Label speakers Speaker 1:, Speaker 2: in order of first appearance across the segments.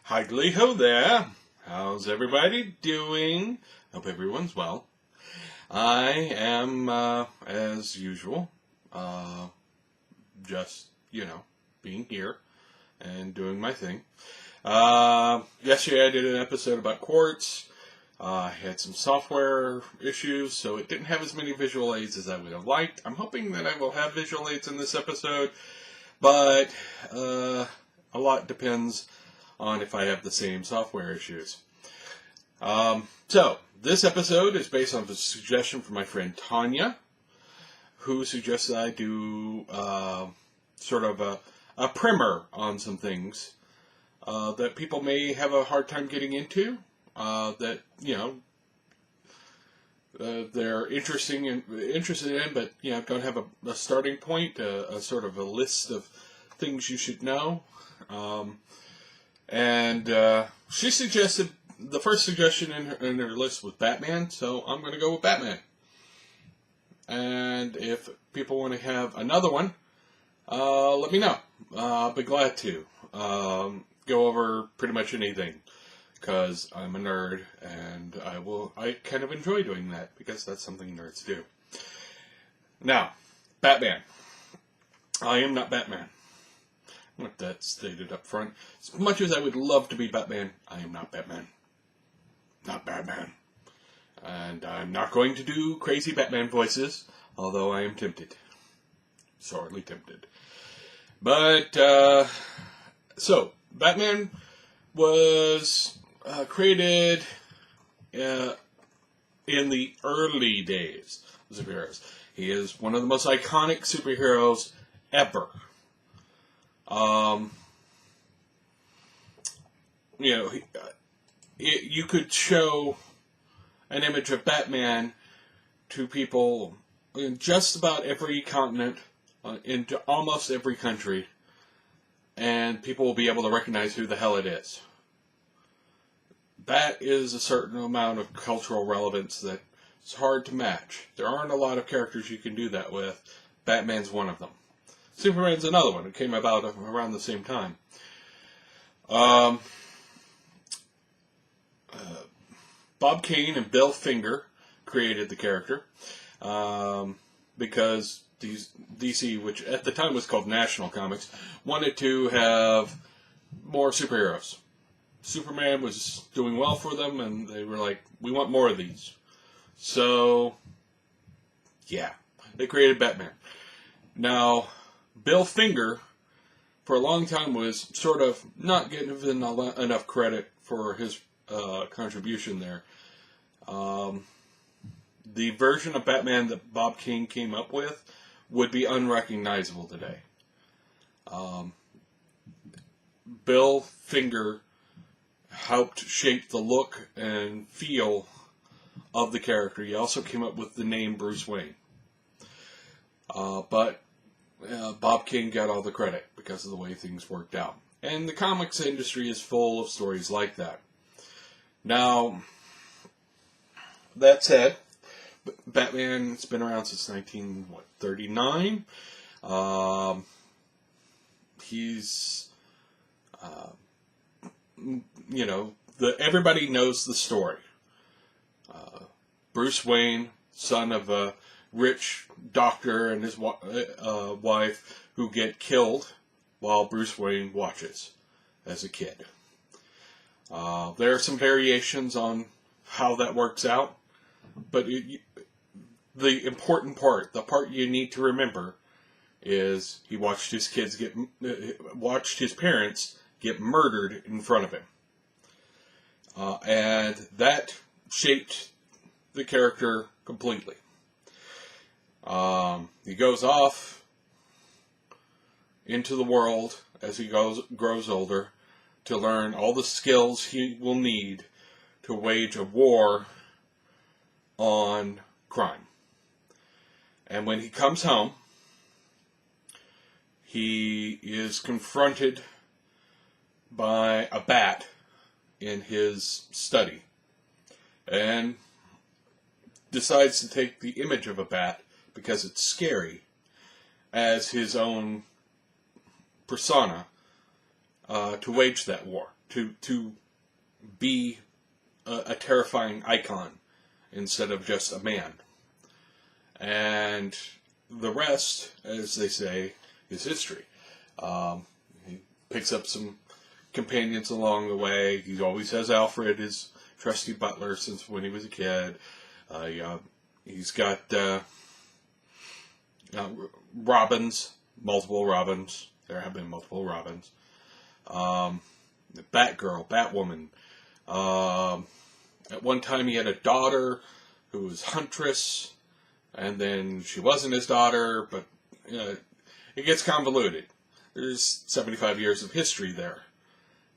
Speaker 1: Hidely ho there. How's everybody doing? Hope everyone's well. I am, as usual, just, being here and doing my thing. Yesterday I did an episode about Quartz. I had some software issues, so it didn't have as many visual aids as I would have liked. I'm hoping that I will have visual aids in this episode, but a lot depends on if I have the same software issues. So, this episode is based on a suggestion from my friend Tanya, who suggested I do sort of a primer on some things that people may have a hard time getting into, that, they're interested in, but, don't have a starting point, a sort of a list of things you should know. And she suggested, the first suggestion in her list was Batman, so I'm going to go with Batman. And if people want to have another one, let me know. I'll be glad to go over pretty much anything, because I'm a nerd, and I kind of enjoy doing that, because that's something nerds do. Now, Batman. I am not Batman. I want that stated up front. As much as I would love to be Batman, I am not Batman. Not Batman. And I'm not going to do crazy Batman voices, although I am tempted. Sorely tempted. But, so, Batman was created in the early days of superheroes. He is one of the most iconic superheroes ever. You could show an image of Batman to people in just about every continent, into almost every country, and people will be able to recognize who the hell it is. That is a certain amount of cultural relevance that it's hard to match. There aren't a lot of characters you can do that with. Batman's one of them. Superman's another one. It came about around the same time. Bob Kane and Bill Finger created the character because DC, which at the time was called National Comics, wanted to have more superheroes. Superman was doing well for them, and they were like, we want more of these. So, yeah, they created Batman. Now, Bill Finger, for a long time, was sort of not getting enough credit for his contribution there. The version of Batman that Bob Kane came up with would be unrecognizable today. Bill Finger helped shape the look and feel of the character. He also came up with the name Bruce Wayne. But Bob Kane got all the credit because of the way things worked out. And the comics industry is full of stories like that. Now, that said, Batman's been around since 1939. He's, everybody knows the story. Bruce Wayne, son of a rich doctor and his wife, who get killed while Bruce Wayne watches as a kid. There are some variations on how that works out, but the important part, the part you need to remember, is he watched his parents get murdered in front of him, and that shaped the character completely. He goes off into the world as he grows older to learn all the skills he will need to wage a war on crime. And when he comes home, he is confronted by a bat in his study, and decides to take the image of a bat, because it's scary, as his own persona to wage that war. to be a terrifying icon instead of just a man. And the rest, as they say, is history. He picks up some companions along the way. He always has Alfred, his trusty butler, since when he was a kid. He's got Robins, multiple Robins. There have been multiple Robins. Batgirl, Batwoman. At one time he had a daughter who was Huntress, and then she wasn't his daughter, but it gets convoluted. There's 75 years of history there.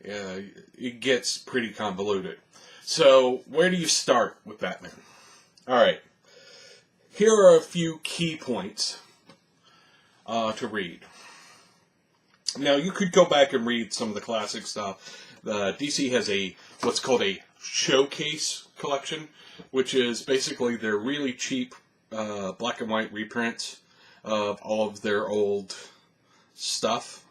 Speaker 1: It gets pretty convoluted. So, where do you start with Batman? Alright. Here are a few key points to read. Now, you could go back and read some of the classic stuff. DC has what's called a showcase collection, which is basically their really cheap black and white reprints of all of their old stuff.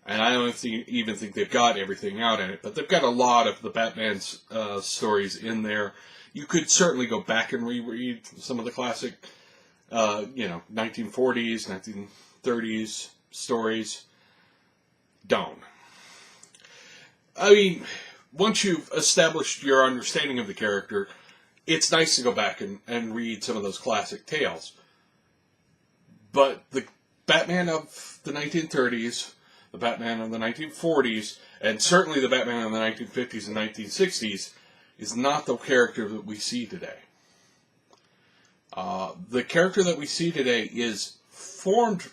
Speaker 1: And I don't even think they've got everything out in it, but they've got a lot of the Batman's stories in there. You could certainly go back and reread some of the classic, 1940s, 1930s stories. Don't. I mean, once you've established your understanding of the character, it's nice to go back and read some of those classic tales. But the Batman of the 1930s, the Batman of the 1940s, and certainly the Batman of the 1950s and 1960s is not the character that we see today. The character that we see today is formed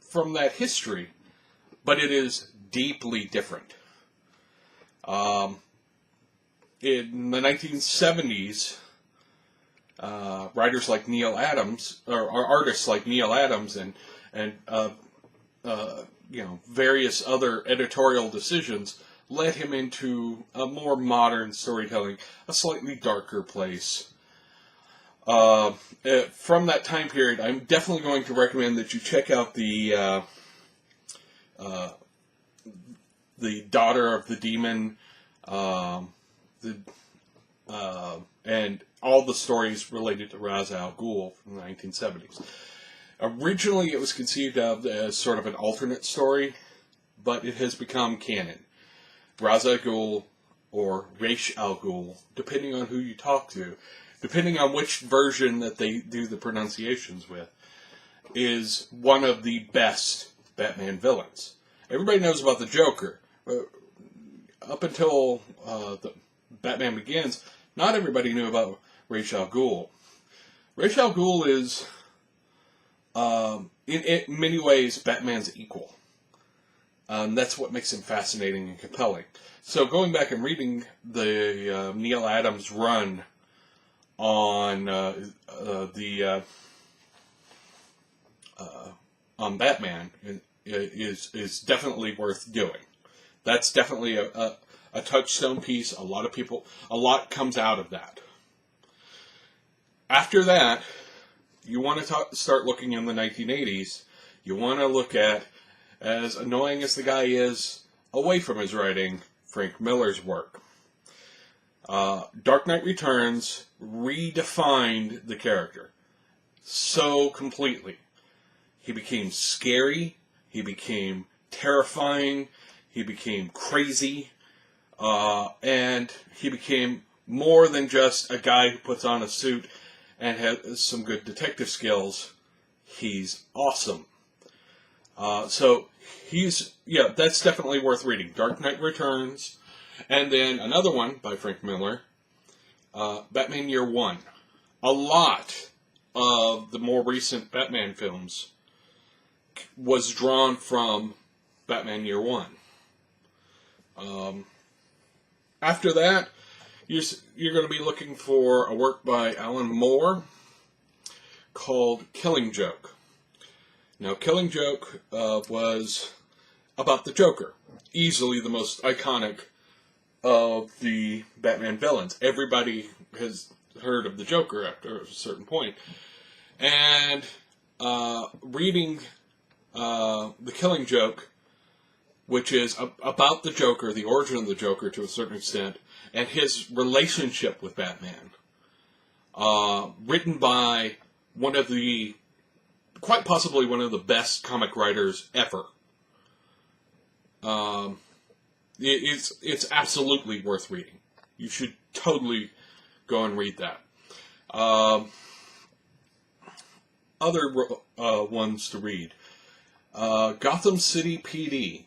Speaker 1: from that history, but it is deeply different. In the 1970s, writers like Neil Adams, or artists like Neil Adams, and various other editorial decisions led him into a more modern storytelling, a slightly darker place. From that time period, I'm definitely going to recommend that you check out the Daughter of the Demon, and all the stories related to Ra's al Ghul from the 1970s. Originally, it was conceived of as sort of an alternate story, but it has become canon. Ra's al Ghul, or Ra's al Ghul, depending on who you talk to, depending on which version that they do the pronunciations with, is one of the best Batman villains. Everybody knows about the Joker. Up until the Batman Begins, not everybody knew about Ra's al Ghul. Ra's al Ghul is, in many ways, Batman's equal. That's what makes him fascinating and compelling. So going back and reading the Neil Adams run on on Batman is definitely worth doing. That's definitely a touchstone piece. A lot comes out of that. After that, you want to start looking in the 1980s. You want to look at, as annoying as the guy is, away from his writing, Frank Miller's work. Dark Knight Returns redefined the character so completely. He became scary, he became terrifying, he became crazy, and he became more than just a guy who puts on a suit and has some good detective skills. He's awesome. So that's definitely worth reading. Dark Knight Returns, and then another one by Frank Miller, Batman Year One. A lot of the more recent Batman films was drawn from Batman Year One. After that, you're going to be looking for a work by Alan Moore called Killing Joke. Now, Killing Joke was about the Joker, easily the most iconic of the Batman villains. Everybody has heard of the Joker after a certain point. And reading The Killing Joke which is about the Joker, the origin of the Joker to a certain extent, and his relationship with Batman. Written by quite possibly one of the best comic writers ever. It's absolutely worth reading. You should totally go and read that. Other ones to read. Gotham City PD,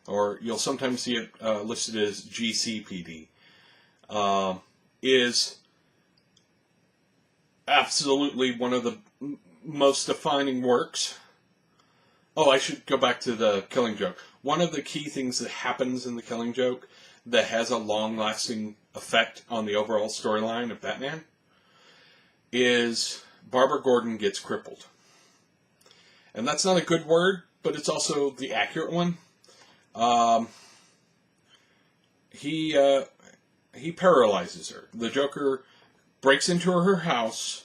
Speaker 1: or you'll sometimes see it listed as GCPD, is absolutely one of the most defining works. Oh, I should go back to the Killing Joke. One of the key things that happens in the Killing Joke that has a long-lasting effect on the overall storyline of Batman is Barbara Gordon gets crippled. And that's not a good word, but it's also the accurate one. He paralyzes her. The Joker breaks into her house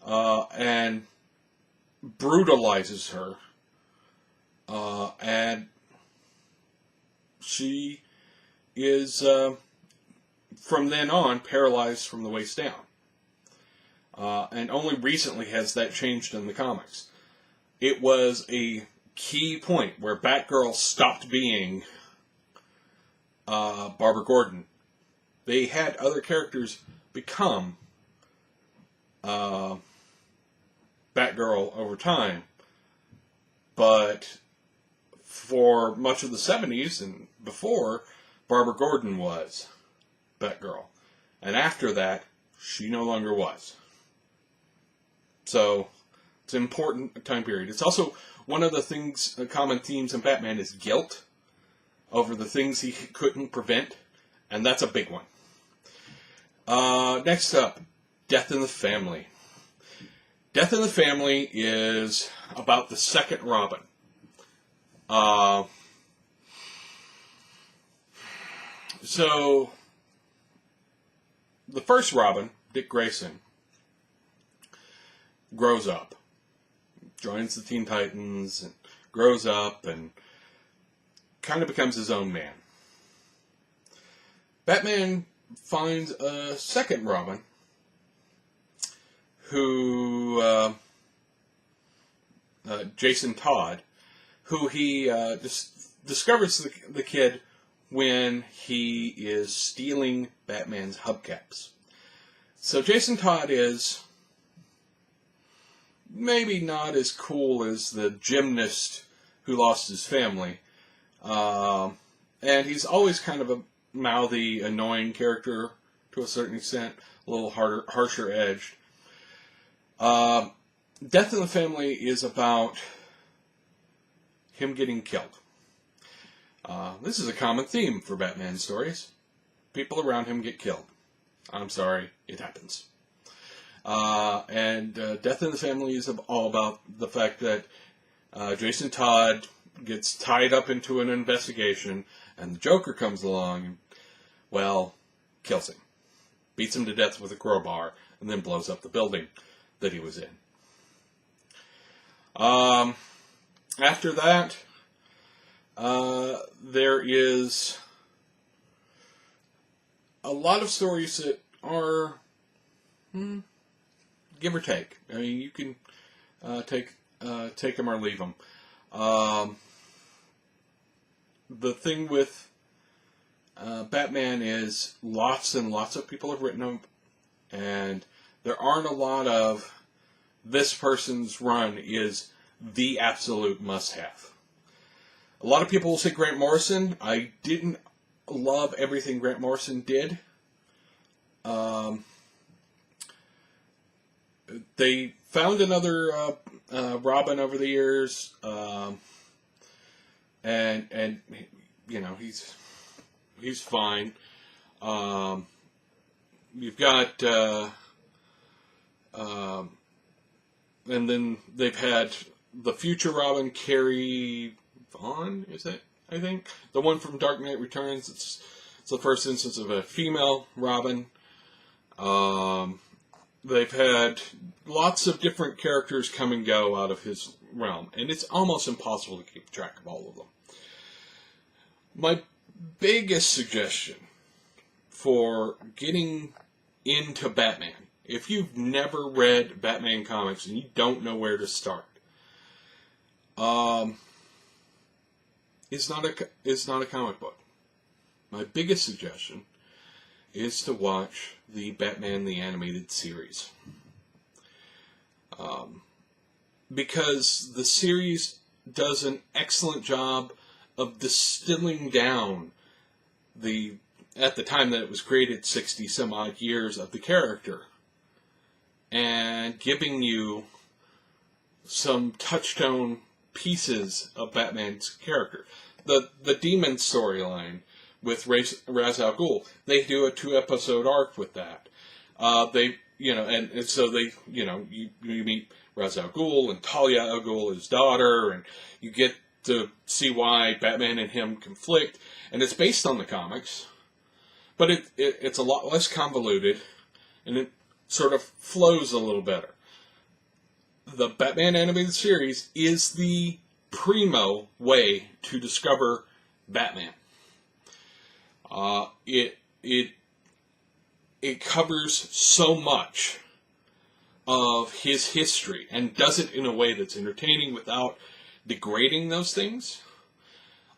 Speaker 1: and brutalizes her. And she is, from then on, paralyzed from the waist down. And only recently has that changed in the comics. It was a key point where Batgirl stopped being Barbara Gordon. They had other characters become Batgirl over time, but for much of the 70s and before, Barbara Gordon was Batgirl. And after that, she no longer was. So, it's an important time period. It's also one of the things, common themes in Batman is guilt over the things he couldn't prevent, and that's a big one. Next up, Death in the Family. Death in the Family is about the second Robin. So, the first Robin, Dick Grayson, grows up, joins the Teen Titans, and grows up, and kind of becomes his own man. Batman finds a second Robin, who, Jason Todd, who he discovers the kid when he is stealing Batman's hubcaps. So Jason Todd is maybe not as cool as the gymnast who lost his family. And he's always kind of a mouthy, annoying character to a certain extent, a little harsher edged. Death in the Family is about him getting killed. This is a common theme for Batman stories. People around him get killed. I'm sorry, it happens. And Death in the Family is all about the fact that Jason Todd gets tied up into an investigation, and the Joker comes along and, well, kills him. Beats him to death with a crowbar, and then blows up the building that he was in. After that, there is a lot of stories that are give or take. I mean, you can take them or leave them. The thing with Batman is lots and lots of people have written them, and there aren't a lot of this person's run is the absolute must-have. A lot of people will say Grant Morrison. I didn't love everything Grant Morrison did. They found another Robin over the years, and you know he's fine. You've got and then they've had the future Robin, Carrie Vaughn, is it? I think the one from Dark Knight Returns. It's the first instance of a female Robin. They've had lots of different characters come and go out of his realm, and it's almost impossible to keep track of all of them. My biggest suggestion for getting into Batman, if you've never read Batman comics and you don't know where to start, it's not a comic book. My biggest suggestion is to watch the Batman the Animated Series. Because the series does an excellent job of distilling down at the time that it was created, 60 some odd years of the character, and giving you some touchstone pieces of Batman's character. The demon storyline with Ra's al Ghul, they do a 2-episode arc with that. And so you meet Ra's al Ghul and Talia al Ghul, his daughter, and you get to see why Batman and him conflict. And it's based on the comics, but it's a lot less convoluted, and it sort of flows a little better. The Batman animated series is the primo way to discover Batman. It covers so much of his history and does it in a way that's entertaining without degrading those things.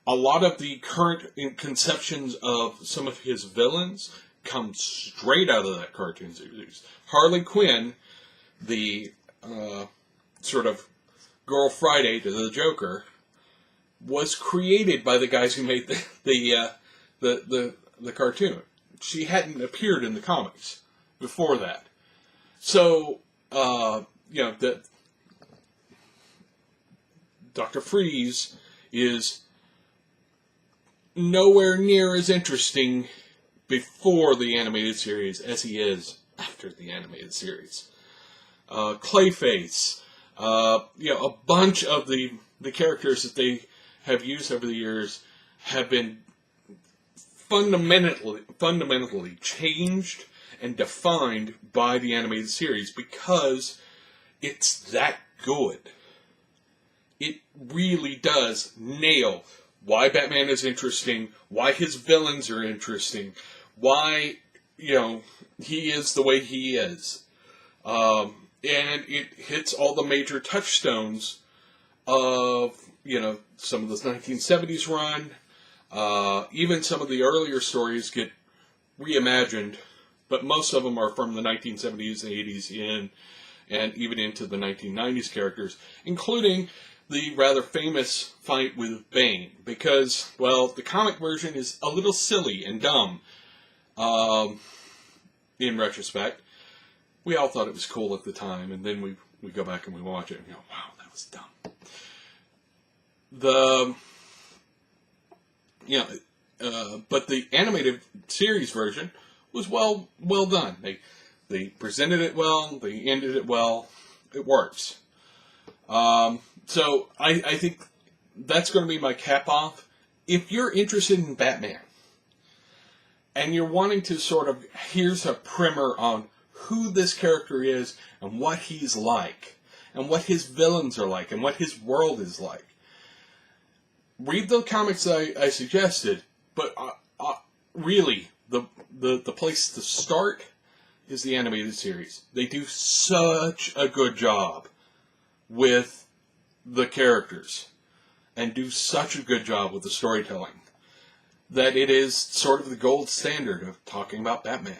Speaker 1: A lot of the current conceptions of some of his villains come straight out of that cartoon series. Harley Quinn, the sort of Girl Friday to the Joker, was created by the guys who made the cartoon. She hadn't appeared in the comics before that. So, Dr. Freeze is nowhere near as interesting before the animated series as he is after the animated series. Clayface, a bunch of the characters that they have used over the years have been fundamentally changed and defined by the animated series because it's that good. It really does nail why Batman is interesting, why his villains are interesting, why, he is the way he is. And it hits all the major touchstones of, some of the 1970s run. Even some of the earlier stories get reimagined, but most of them are from the 1970s and 80s and even into the 1990s characters, including the rather famous fight with Bane, because, well, the comic version is a little silly and dumb, in retrospect. We all thought it was cool at the time, and then we go back and we watch it and go, wow, that was dumb. But the animated series version was well done. They presented it well, they ended it well, it works. So I think that's going to be my cap off. If you're interested in Batman, and you're wanting to sort of, here's a primer on who this character is, and what he's like, and what his villains are like, and what his world is like, read the comics I suggested, but really, the place to start is the animated series. They do such a good job with the characters, and do such a good job with the storytelling, that it is sort of the gold standard of talking about Batman.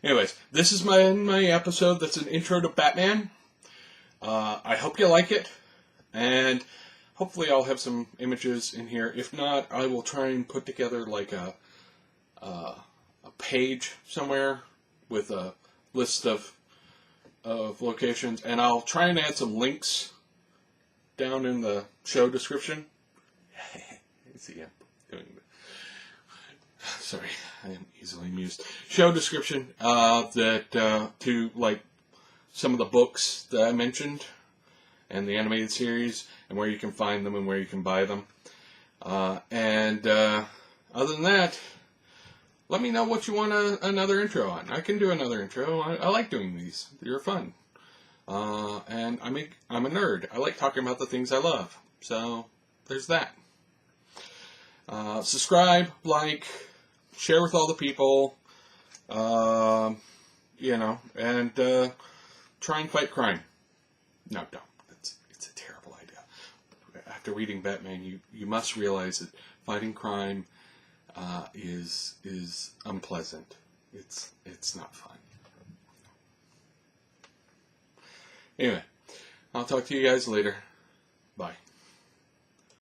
Speaker 1: Anyways, this is my episode that's an intro to Batman. I hope you like it, and hopefully I'll have some images in here. If not, I will try and put together like a page somewhere with a list of locations, and I'll try and add some links down in the show description. See, I'm doing sorry, I am easily amused. Show description to like some of the books that I mentioned and the animated series, and where you can find them and where you can buy them. Other than that, let me know what you want another intro on. I can do another intro. I like doing these. They're fun. And I'm a nerd. I like talking about the things I love. So there's that. Subscribe, like, share with all the people, you know, and try and fight crime. No, don't. It's a terrible idea. After reading Batman, you must realize that fighting crime is unpleasant. It's not fun. Anyway, I'll talk to you guys later. Bye.